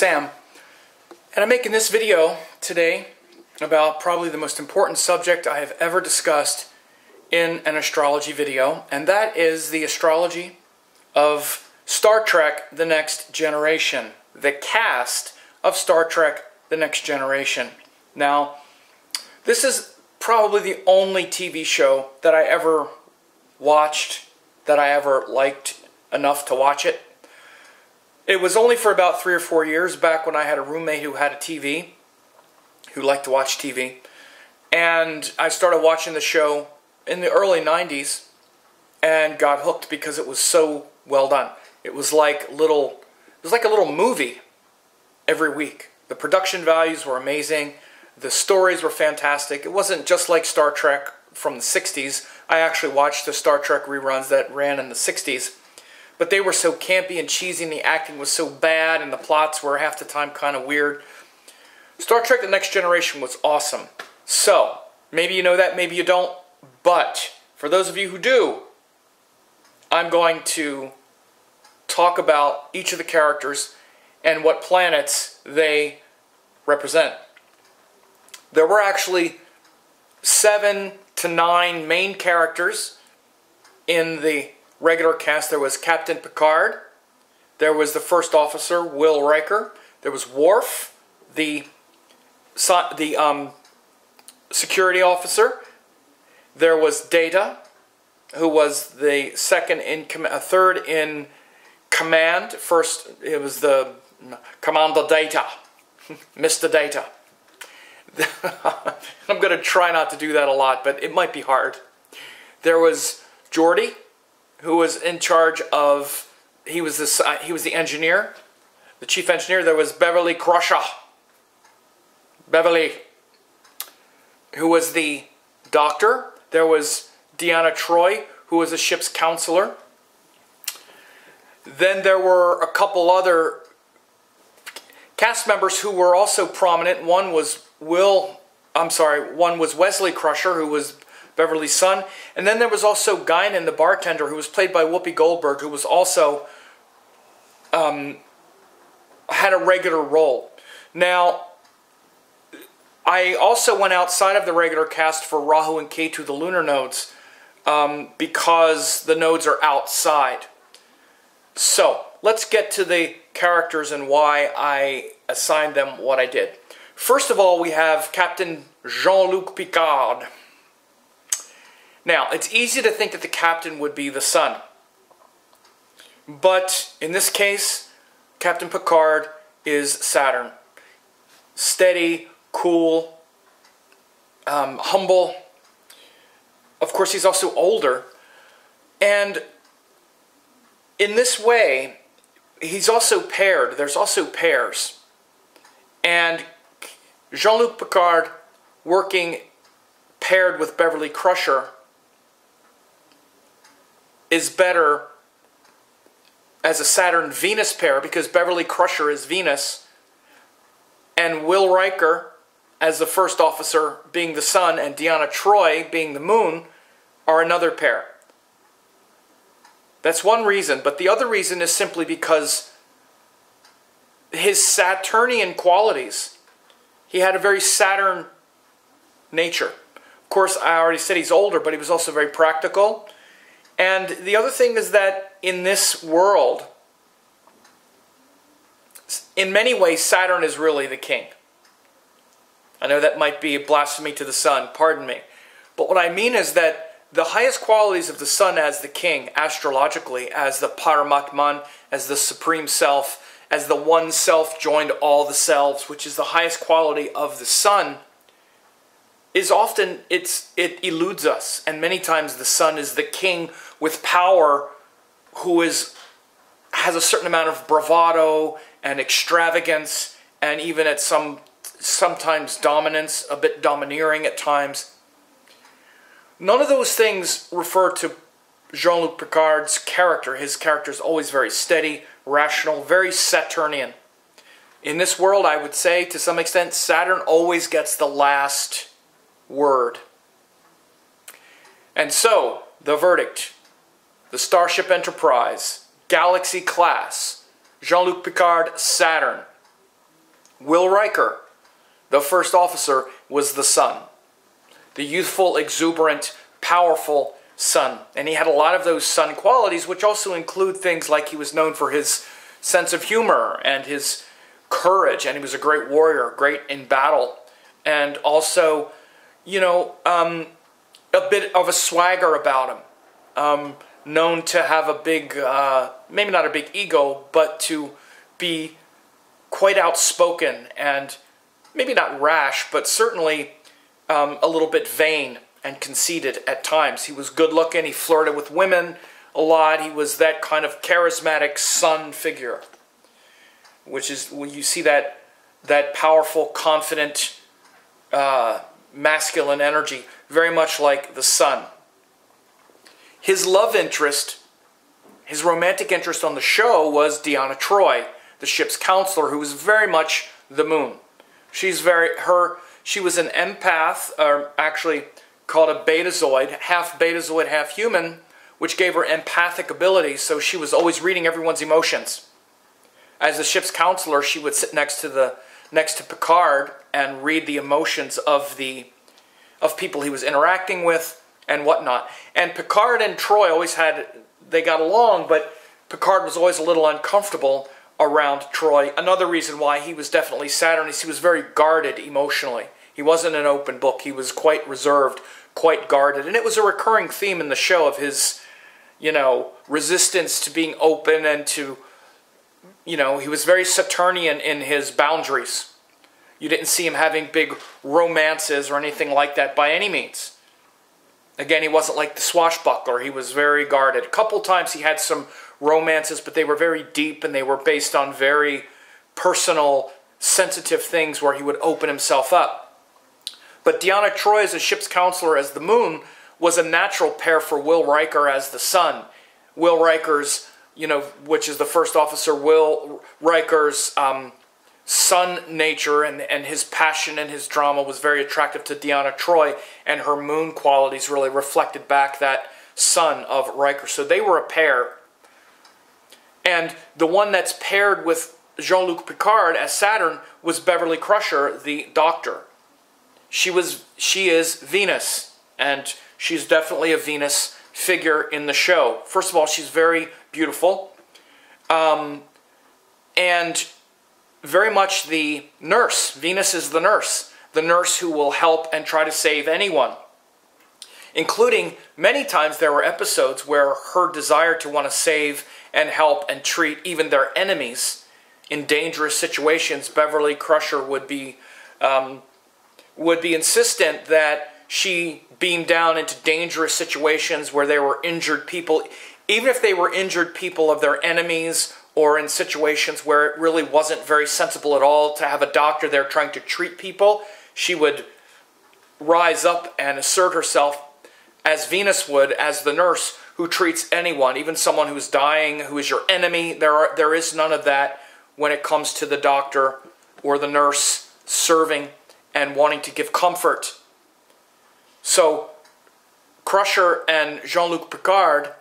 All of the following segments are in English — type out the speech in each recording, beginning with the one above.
Sam, and I'm making this video today about probably the most important subject I have ever discussed in an astrology video, and that is the astrology of Star Trek: The Next Generation, the cast of Star Trek: The Next Generation. Now, this is probably the only TV show that I ever watched, that I ever liked enough to watch it. It was only for about 3 or 4 years back when I had a roommate who had a TV, who liked to watch TV. And I started watching the show in the early 90s and got hooked because it was so well done. It was like a little movie every week. The production values were amazing. The stories were fantastic. It wasn't just like Star Trek from the 60s. I actually watched the Star Trek reruns that ran in the 60s. But they were so campy and cheesy, and the acting was so bad, and the plots were half the time kind of weird. Star Trek: The Next Generation was awesome. So, maybe you know that, maybe you don't. But, for those of you who do, I'm going to talk about each of the characters and what planets they represent. There were actually 7 to 9 main characters in the regular cast. There was Captain Picard, there was the first officer, Will Riker, there was Worf, the security officer, there was Data, who was the third in command. First, it was the Commander Data, Mr. Data. I'm going to try not to do that a lot, but it might be hard. There was Geordi, who was in charge of, he was the engineer, the chief engineer. There was Beverly Crusher, Beverly, who was the doctor. There was Deanna Troi, who was the ship's counselor. Then there were a couple other cast members who were also prominent. One was Wesley Crusher, who was Beverly's son. And then there was also Guinan, the bartender, who was played by Whoopi Goldberg, who was also had a regular role. Now, I also went outside of the regular cast for Rahu and Ketu, the lunar nodes, because the nodes are outside. So, let's get to the characters and why I assigned them what I did. First of all, we have Captain JeanLuc Picard. Now, it's easy to think that the captain would be the sun. But in this case, Captain Picard is Saturn. Steady, cool, humble. Of course, he's also older. And in this way, he's also paired. There's also pairs. And JeanLuc Picard working paired with Beverly Crusher is better as a Saturn-Venus pair, because Beverly Crusher is Venus, and Will Riker as the first officer being the sun and Deanna Troi being the moon are another pair. That's one reason, but the other reason is simply because his Saturnian qualities. He had a very Saturn nature. Of course, I already said he's older, but he was also very practical. And the other thing is that in this world, in many ways, Saturn is really the king. I know that might be a blasphemy to the sun, pardon me. But what I mean is that the highest qualities of the sun as the king, astrologically, as the Paramatman, as the supreme self, as the one self joined all the selves, which is the highest quality of the sun, is often, it eludes us. And many times the sun is the king with power who has a certain amount of bravado and extravagance, and even at sometimes dominance, a bit domineering at times. None of those things refer to JeanLuc Picard's character. His character is always very steady, rational, very Saturnian. In this world, I would say, to some extent, Saturn always gets the last word. And so, the verdict. The Starship Enterprise, Galaxy class, JeanLuc Picard, Saturn. Will Riker, the first officer, was the sun. The youthful, exuberant, powerful sun. And he had a lot of those sun qualities, which also include things like he was known for his sense of humor and his courage, and he was a great warrior, great in battle, and also, you know, a bit of a swagger about him. Known to have a big, maybe not a big ego, but to be quite outspoken and maybe not rash, but certainly a little bit vain and conceited at times. He was good looking, he flirted with women a lot, he was that kind of charismatic sun figure, which is when you see that powerful, confident, masculine energy, very much like the sun. His love interest, his romantic interest on the show was Deanna Troi, the ship's counselor, who was very much the moon. She was an empath, or actually called a betazoid, half human, which gave her empathic abilities, so she was always reading everyone's emotions. As the ship's counselor, she would sit next to Picard and read the emotions of people he was interacting with and whatnot. And Picard and Troi they got along, but Picard was always a little uncomfortable around Troi. Another reason why he was definitely Saturn is he was very guarded emotionally. He wasn't an open book. He was quite reserved, quite guarded. And it was a recurring theme in the show of his, you know, resistance to being open and to, you know, he was very Saturnian in his boundaries. You didn't see him having big romances or anything like that by any means. Again, he wasn't like the swashbuckler. He was very guarded. A couple times he had some romances, but they were very deep and they were based on very personal, sensitive things where he would open himself up. But Deanna Troi as a ship's counselor as the moon was a natural pair for Will Riker as the sun. Will Riker's, you know, which is the first officer, Will Riker's sun nature and his passion and his drama was very attractive to Deanna Troi, and her moon qualities really reflected back that sun of Riker. So they were a pair. And the one that's paired with JeanLuc Picard as Saturn was Beverly Crusher, the Doctor. She is Venus, and she's definitely a Venus figure in the show. First of all, she's very beautiful, and very much the nurse. Venus is the nurse who will help and try to save anyone. Including, many times there were episodes where her desire to want to save and help and treat even their enemies in dangerous situations, Beverly Crusher would be insistent that she beam down into dangerous situations where there were injured people, even if they were injured people of their enemies, or in situations where it really wasn't very sensible at all to have a doctor there trying to treat people. She would rise up and assert herself as Venus would, as the nurse who treats anyone, even someone who's dying, who is your enemy. There is none of that when it comes to the doctor or the nurse serving and wanting to give comfort. So Crusher and JeanLuc Picard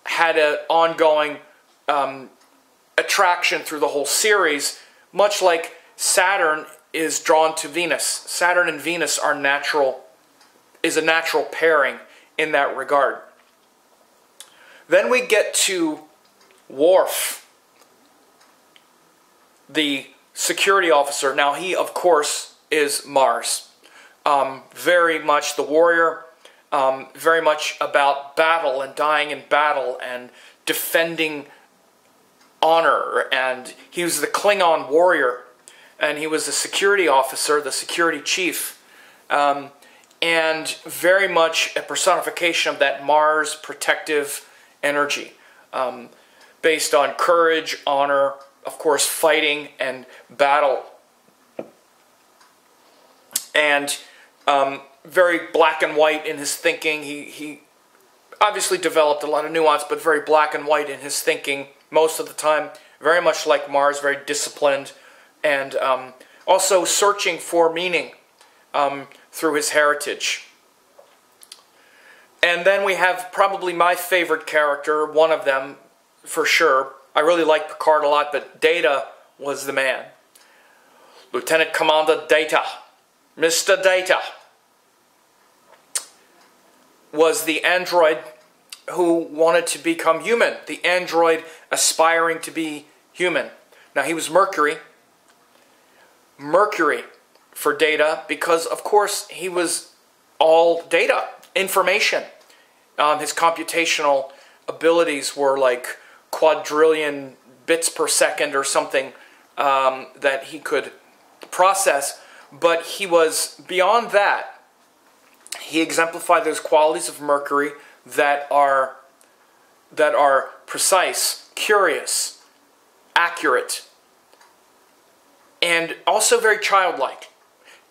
had an ongoing attraction through the whole series, much like Saturn is drawn to Venus. Saturn and Venus are is a natural pairing in that regard. Then we get to Worf, the security officer. Now he, of course, is Mars. Very much the warrior, very much about battle and dying in battle and defending honor, and he was the Klingon warrior, and he was the security officer, the security chief, and very much a personification of that Mars protective energy, based on courage, honor, of course, fighting and battle, and very black and white in his thinking. He obviously developed a lot of nuance, but very black and white in his thinking most of the time, very much like Mars, very disciplined, and also searching for meaning through his heritage. And then we have probably my favorite character, one of them for sure. I really like Picard a lot, but Data was the man. Lieutenant Commander Data, Mr. Data, was the android who wanted to become human, the android aspiring to be human. Now, he was Mercury for Data, because, of course, he was all data, information. His computational abilities were like quadrillion bits per second or something that he could process. But he was beyond that. He exemplified those qualities of Mercury that are precise, curious, accurate, and also very childlike.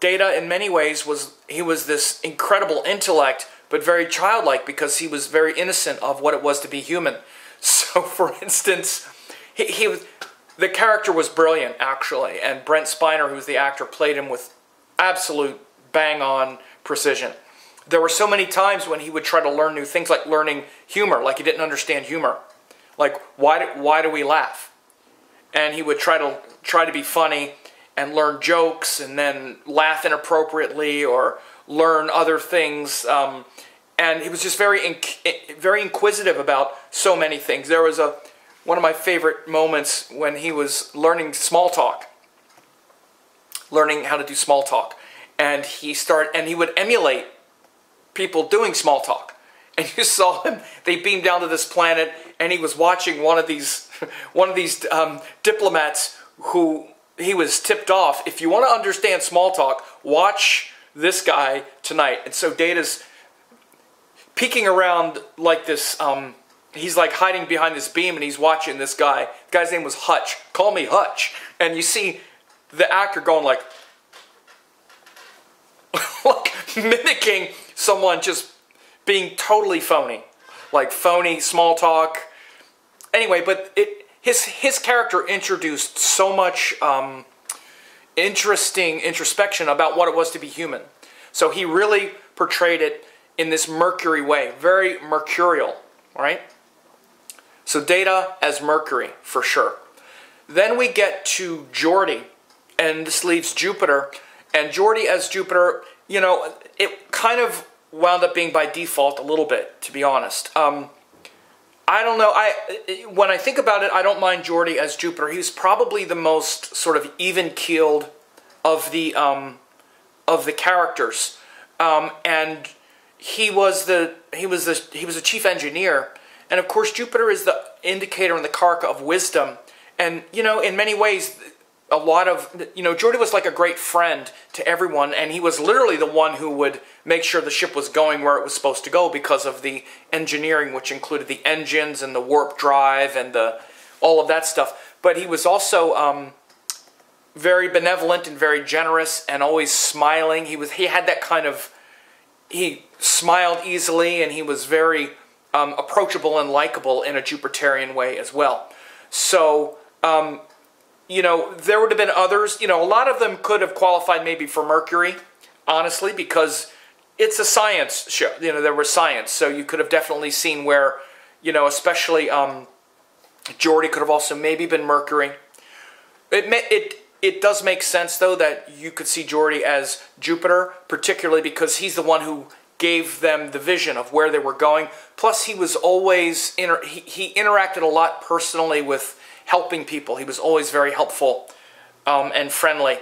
Data, in many ways, was this incredible intellect, but very childlike, because he was very innocent of what it was to be human. So, for instance, the character was brilliant, actually, and Brent Spiner, who's the actor, played him with absolute bang-on precision. There were so many times when he would try to learn new things, like learning humor, like he didn't understand humor. Like, why do we laugh? And he would try to be funny and learn jokes, and then laugh inappropriately or learn other things. And he was just very inquisitive about so many things. There was one of my favorite moments when he was learning small talk, learning how to do small talk, and he would emulate people doing small talk. And you saw him, they beamed down to this planet, and he was watching one of these diplomats who he was tipped off. If you want to understand small talk, watch this guy tonight. And so Data's peeking around like this. He's like hiding behind this beam, and he's watching this guy. The guy's name was Hutch. Call me Hutch. And you see the actor going like mimicking someone just being totally phony. Like phony small talk. Anyway, but his character introduced so much interesting introspection about what it was to be human. So he really portrayed it in this Mercury way, very mercurial, right? So Data as Mercury, for sure. Then we get to Geordi, and this leaves Jupiter. And Geordi as Jupiter, you know, it kind of wound up being by default a little bit, to be honest. I don't know. When I think about it, I don't mind Geordi as Jupiter. He's probably the most sort of even-keeled of the characters, and he was a chief engineer. And of course, Jupiter is the indicator and the karaka of wisdom. And you know, in many ways, a lot of Geordi was like a great friend to everyone, and he was literally the one who would make sure the ship was going where it was supposed to go because of the engineering, which included the engines and the warp drive and all of that stuff. But he was also very benevolent and very generous, and always smiling. He had that kind of, he smiled easily, and he was very approachable and likable in a Jupiterian way as well. So you know, there would have been others. You know, a lot of them could have qualified maybe for Mercury, honestly, because it's a science show. You know, there was science, so you could have definitely seen where, you know, especially Geordi could have also maybe been Mercury. It does make sense, though, that you could see Geordi as Jupiter, particularly because he's the one who gave them the vision of where they were going. Plus, he was always, he interacted a lot personally with helping people. He was always very helpful and friendly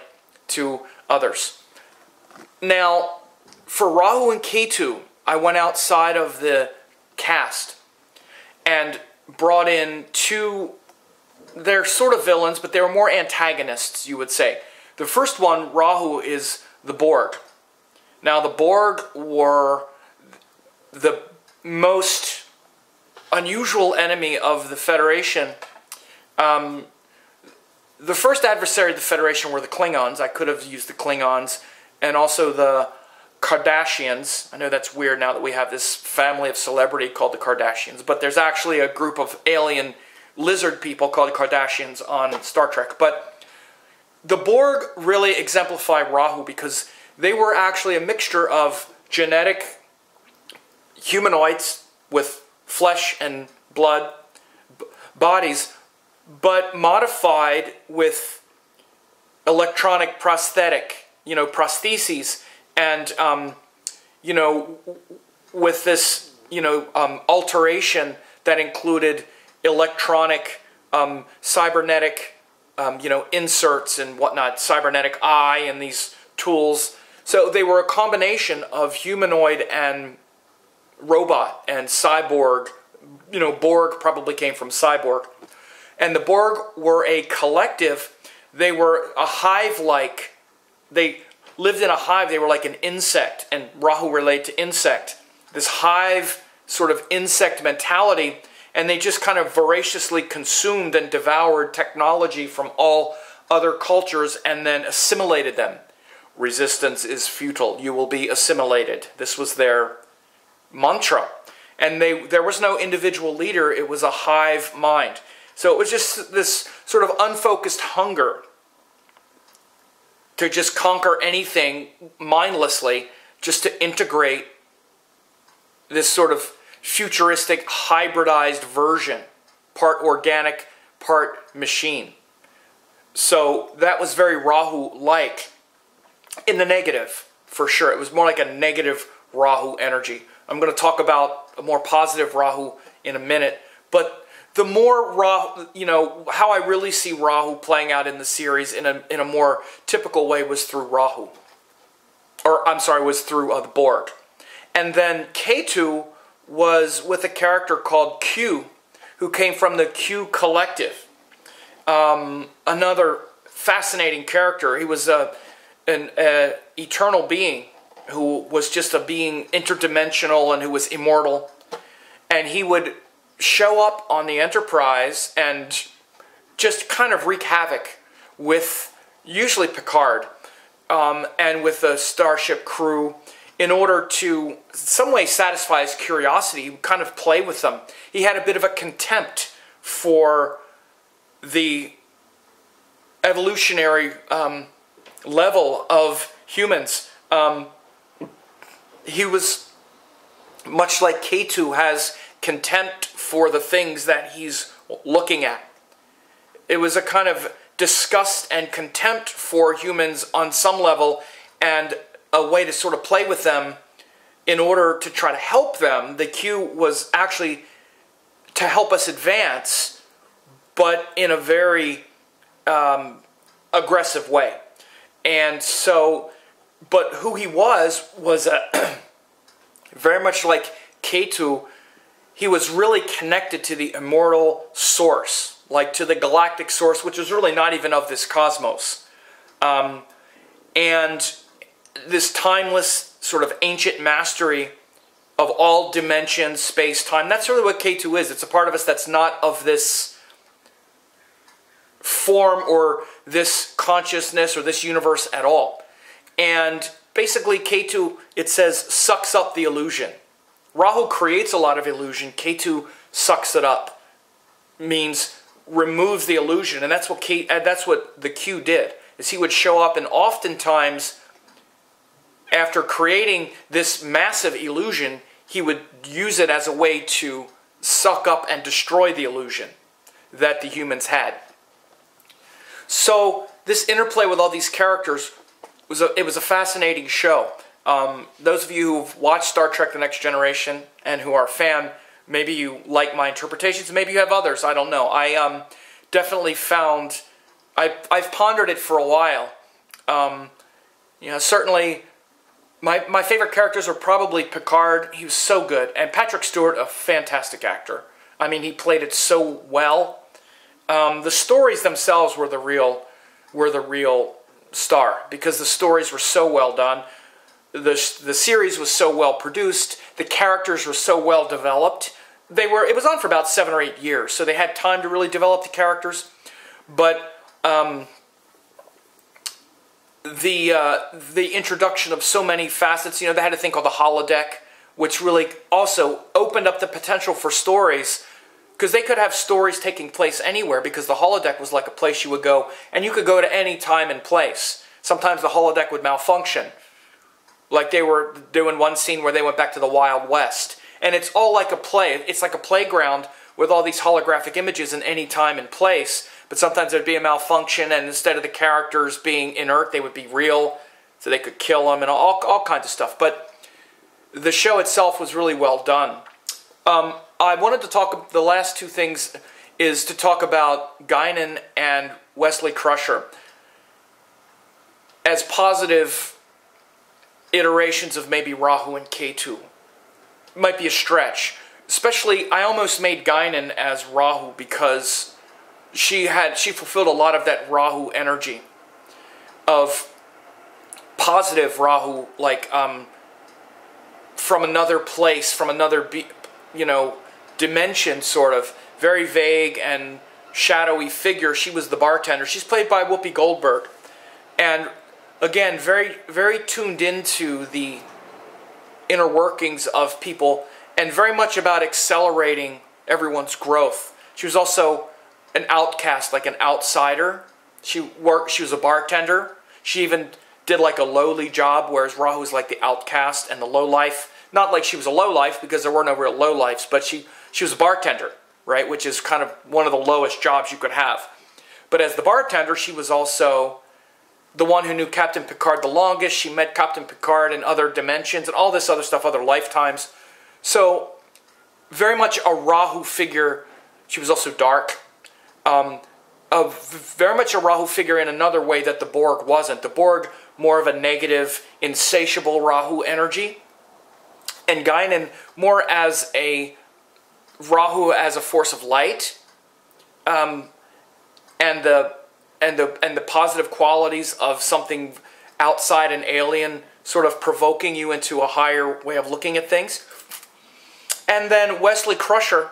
to others. Now, for Rahu and Ketu, I went outside of the cast and brought in two, they're sort of villains, but they were more antagonists, you would say. The first one, Rahu, is the Borg. Now, the Borg were the most unusual enemy of the Federation. The first adversary of the Federation were the Klingons. I could have used the Klingons, and also the Kardashians. I know that's weird now that we have this family of celebrity called the Kardashians, but there's actually a group of alien lizard people called the Kardashians on Star Trek. But the Borg really exemplify Rahu because they were actually a mixture of genetic humanoids with flesh and blood bodies, but modified with electronic prosthetic, prostheses, and, with this, alteration that included electronic, cybernetic, inserts and whatnot, cybernetic eye and these tools. So they were a combination of humanoid and robot and cyborg. Borg probably came from cyborg. And the Borg were a collective. They were a hive-like. They lived in a hive. They were like an insect, and Rahu related to insect. This hive sort of insect mentality, and they just kind of voraciously consumed and devoured technology from all other cultures and then assimilated them. Resistance is futile. You will be assimilated. This was their mantra. And there was no individual leader. It was a hive mind. So it was just this sort of unfocused hunger to just conquer anything mindlessly, just to integrate this sort of futuristic, hybridized version, part organic, part machine. So that was very Rahu-like, in the negative, for sure. It was more like a negative Rahu energy. I'm going to talk about a more positive Rahu in a minute, but the more Rahu, how I really see Rahu playing out in the series in a more typical way was through Rahu. Was through the Borg. And then Ketu was with a character called Q, who came from the Q Collective. Another fascinating character. He was an eternal being who was just a being interdimensional and who was immortal. And he would show up on the Enterprise and just kind of wreak havoc with usually Picard and with the Starship crew in order to some way satisfy his curiosity. He would kind of play with them. He had a bit of a contempt for the evolutionary level of humans. He was much like Ketu has contempt for the things that he's looking at. It was a kind of disgust and contempt for humans on some level, and a way to sort of play with them in order to try to help them. The Q was actually to help us advance, but in a very aggressive way. And so, but who he was very much like Ketu. He was really connected to the immortal source, like to the galactic source, which is really not even of this cosmos. And this timeless sort of ancient mastery of all dimensions, space, time. That's really what Ketu is. It's a part of us that's not of this form or this consciousness or this universe at all. And basically Ketu, it says, sucks up the illusion. Rahu creates a lot of illusion. Ketu sucks it up, means removes the illusion. And that's what the Q did, is he would show up, and oftentimes after creating this massive illusion, he would use it as a way to suck up and destroy the illusion that the humans had. So this interplay with all these characters, it was a fascinating show. Those of you who've watched Star Trek The Next Generation and who are a fan, maybe you like my interpretations, maybe you have others, I don't know. I definitely found, I've pondered it for a while. Certainly my favorite characters are probably Picard. He was so good. And Patrick Stewart, a fantastic actor. I mean, he played it so well. The stories themselves were the real star, because the stories were so well done. The series was so well produced. The characters were so well developed. It was on for about 7 or 8 years, so they had time to really develop the characters. But the introduction of so many facets, they had a thing called the holodeck, which really also opened up the potential for stories, because they could have stories taking place anywhere, because the holodeck was like a place you would go, and you could go to any time and place. Sometimes the holodeck would malfunction. Like they were doing one scene where they went back to the Wild West. And it's all like a play. It's like a playground with all these holographic images in any time and place. but sometimes there'd be a malfunction, and instead of the characters being inert, they would be real, so they could kill them and all kinds of stuff. But the show itself was really well done. I wanted to talk, the last two things is to talk about Guinan and Wesley Crusher as positive iterations of maybe Rahu and Ketu. Might be a stretch. Especially, I almost made Guinan as Rahu because she fulfilled a lot of that Rahu energy of positive Rahu, like from another place, from another dimension, sort of very vague and shadowy figure. She was the bartender. She's played by Whoopi Goldberg, and again, very, very tuned into the inner workings of people, and very much about accelerating everyone's growth. She was also an outcast, like an outsider. She was a bartender. She even did like a lowly job, whereas Rahu was like the outcast and the lowlife. Not like she was a lowlife, because there were no real lowlifes, but she was a bartender, right? Which is kind of one of the lowest jobs you could have. But as the bartender, she was also the one who knew Captain Picard the longest. She met Captain Picard in other dimensions and all this other stuff, other lifetimes. So, very much a Rahu figure. She was also dark. Very much a Rahu figure in another way that the Borg wasn't. The Borg, more of a negative, insatiable Rahu energy. And Guinan more as a Rahu as a force of light. And the positive qualities of something outside and alien, sort of provoking you into a higher way of looking at things. And then Wesley Crusher,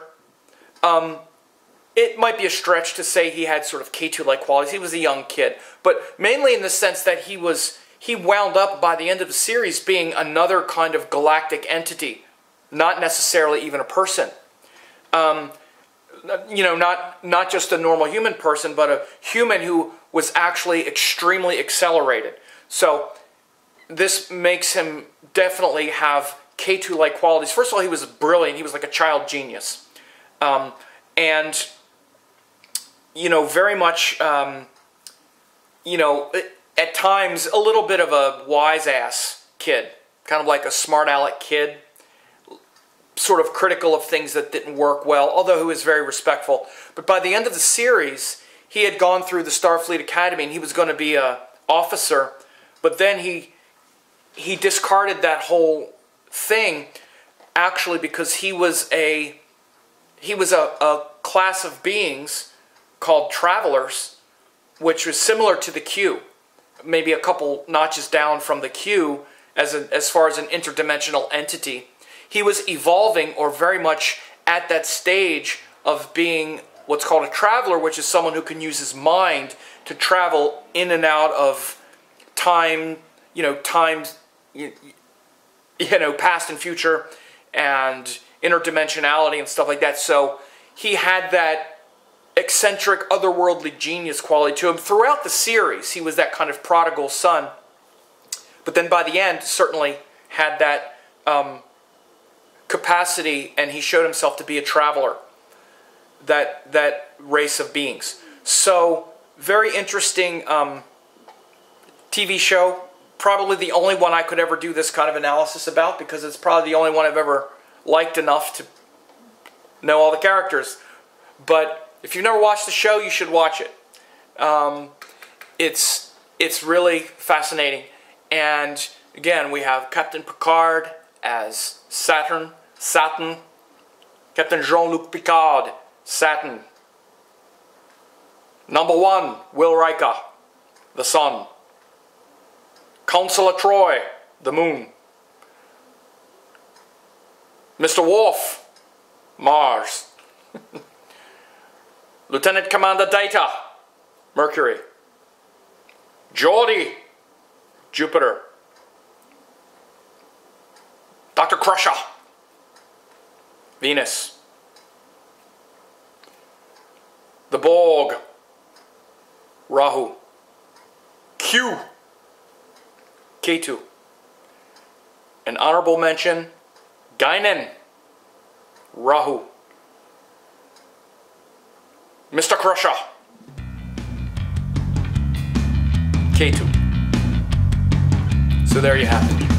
it might be a stretch to say he had sort of Ketu-like qualities. He was a young kid, but mainly in the sense that he wound up by the end of the series being another kind of galactic entity, not necessarily even a person. Not just a normal human person, but a human who was actually extremely accelerated. So this makes him definitely have Ketu-like qualities. First of all, he was brilliant. He was like a child genius. And, very much, at times, a little bit of a wise-ass kid. Kind of like a smart-aleck kid. Sort of critical of things that didn't work well, although he was very respectful. But by the end of the series, he had gone through the Starfleet Academy, and he was going to be an officer. But then he discarded that whole thing, actually, because he was a class of beings called travelers, which was similar to the Q, maybe a couple notches down from the Q as far as an interdimensional entity. He was evolving, or very much at that stage of being what's called a traveler, which is someone who can use his mind to travel in and out of time, past and future, and interdimensionality and stuff like that. So he had that eccentric, otherworldly genius quality to him. Throughout the series, he was that kind of prodigal son. But then by the end, certainly had that capacity, and he showed himself to be a traveler. That race of beings. So, very interesting TV show. Probably the only one I could ever do this kind of analysis about, because it's probably the only one I've ever liked enough to know all the characters. But if you've never watched the show, you should watch it. It's really fascinating. And again, we have Captain Picard as Saturn. Captain JeanLuc Picard, Saturn. Number 1, Will Riker, the Sun. Counselor Troy, the Moon. Mr. Worf, Mars. Lieutenant Commander Data, Mercury. Geordi, Jupiter. Dr. Crusher, Venus. The Borg, Rahu. Q, Ketu. An honorable mention, Guinan, Rahu. Mr. Crusher, Ketu. So there you have it.